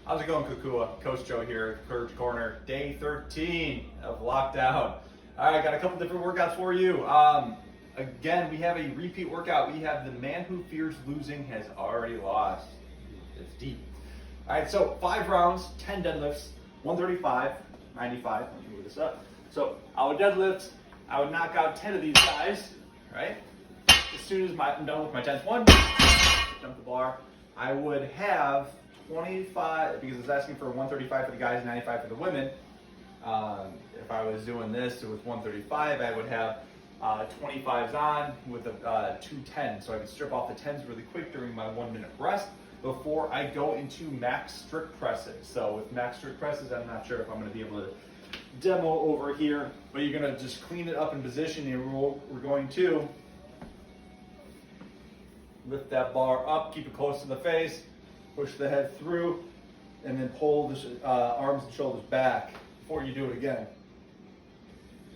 How's it going, Kokua? Coach Joe here, Courage Corner, day 13 of lockdown. All right, got a couple different workouts for you. Again, we have a repeat workout. We have the man who fears losing has already lost. It's deep. All right, so 5 rounds, 10 deadlifts, 135, 95. Let me move this up. So I would deadlift, I would knock out 10 of these guys, right? As soon as I'm done with my 10th one, dump the bar. I would have 25, because it's asking for 135 for the guys, 95 for the women. If I was doing this with 135, I would have 25s on with 2 10s. So I could strip off the 10s really quick during my 1 minute rest before I go into max strict presses. So with max strict presses, I'm not sure if I'm going to be able to demo over here, but you're going to just clean it up in position, and we're going to lift that bar up, keep it close to the face, push the head through, and then pull the arms and shoulders back before you do it again.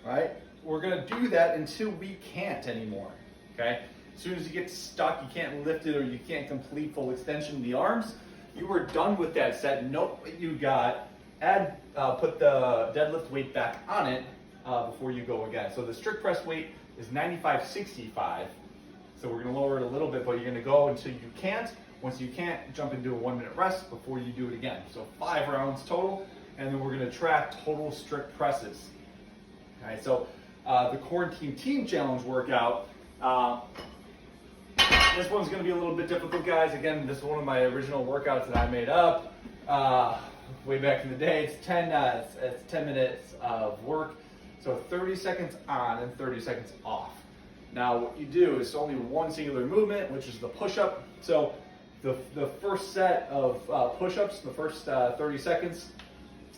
All right? We're going to do that until we can't anymore. Okay? As soon as you get stuck, you can't lift it, or you can't complete full extension of the arms, you are done with that set. Note what you got. Put the deadlift weight back on it before you go again. So the strict press weight is 95-65. So we're going to lower it a little bit, but you're going to go until you can't. Once you can't, jump into a 1 minute rest before you do it again. So 5 rounds total, and then we're going to track total strict presses. All right, so the quarantine team challenge workout, this one's going to be a little bit difficult, guys. Again, this is one of my original workouts that I made up way back in the day. It's 10 minutes of work, so 30 seconds on and 30 seconds off. Now what you do is only one singular movement, which is the push-up. So the first set of push-ups, the first 30 seconds,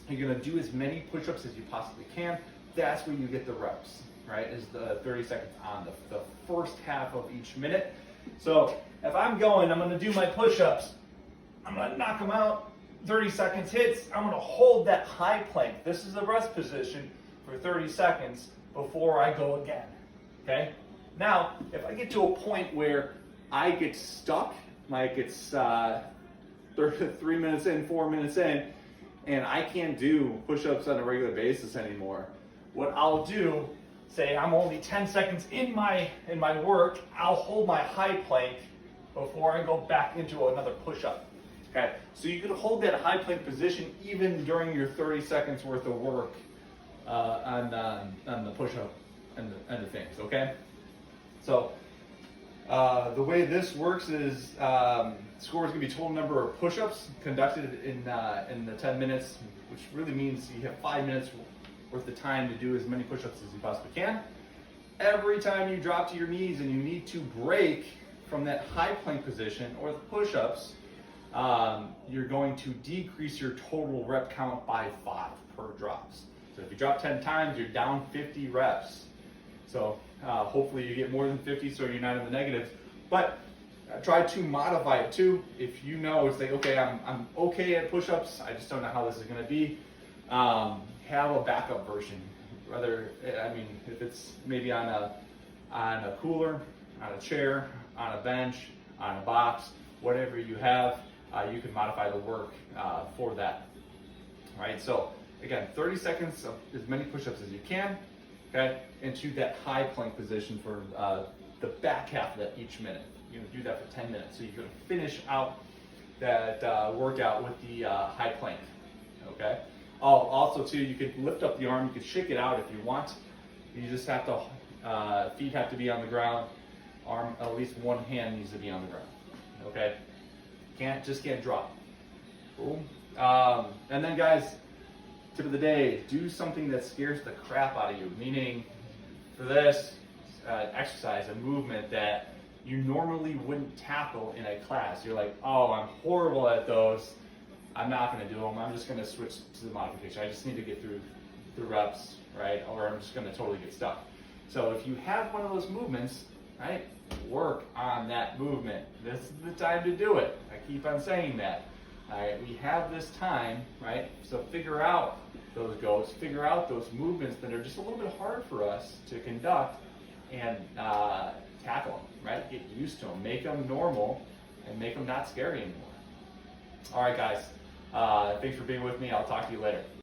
you're going to do as many push-ups as you possibly can. That's where you get the reps, right, is the 30 seconds on the first half of each minute. So if I'm going to do my push-ups, I'm going to knock them out, 30 seconds hits, I'm going to hold that high plank. This is the rest position for 30 seconds before I go again, okay? Now, if I get to a point where I get stuck, like it's 3 minutes in, 4 minutes in, and I can't do push-ups on a regular basis anymore, what I'll do, say I'm only 10 seconds in my work, I'll hold my high plank before I go back into another push-up. Okay, so you can hold that high plank position even during your 30 seconds worth of work on the push-up and the things, okay? So the way this works is score is going to be total number of push-ups conducted in the 10 minutes, which really means you have 5 minutes worth of time to do as many push-ups as you possibly can. Every time you drop to your knees and you need to break from that high plank position or the push-ups, you're going to decrease your total rep count by 5 per drops. So if you drop 10 times, you're down 50 reps. So hopefully you get more than 50, so you're not in the negatives. But try to modify it too. If you know, it's like, okay, I'm okay at push-ups, I just don't know how this is going to be. Have a backup version. If it's maybe on a cooler, on a chair, on a bench, on a box, whatever you have, you can modify the work for that. All right, so again, 30 seconds of as many push-ups as you can, okay, into that high plank position for the back half of that each minute. You're gonna do that for 10 minutes. So you're gonna finish out that workout with the high plank, okay? Oh, also too, you could lift up the arm, you could shake it out if you want. You just have to, feet have to be on the ground, arm, at least one hand needs to be on the ground, okay? Just can't drop. Boom. And then guys, tip of the day, do something that scares the crap out of you. Meaning, for this exercise, a movement that you normally wouldn't tackle in a class. You're like, oh, I'm horrible at those. I'm not going to do them. I'm just going to switch to the modification. I just need to get through the reps, right? Or I'm just going to totally get stuck. So if you have one of those movements, right, work on that movement. This is the time to do it. I keep on saying that. All right, we have this time, right? So figure out those goals, figure out those movements that are just a little bit hard for us to conduct, and tackle them, right? Get used to them, make them normal, and make them not scary anymore. All right, guys. Thanks for being with me. I'll talk to you later.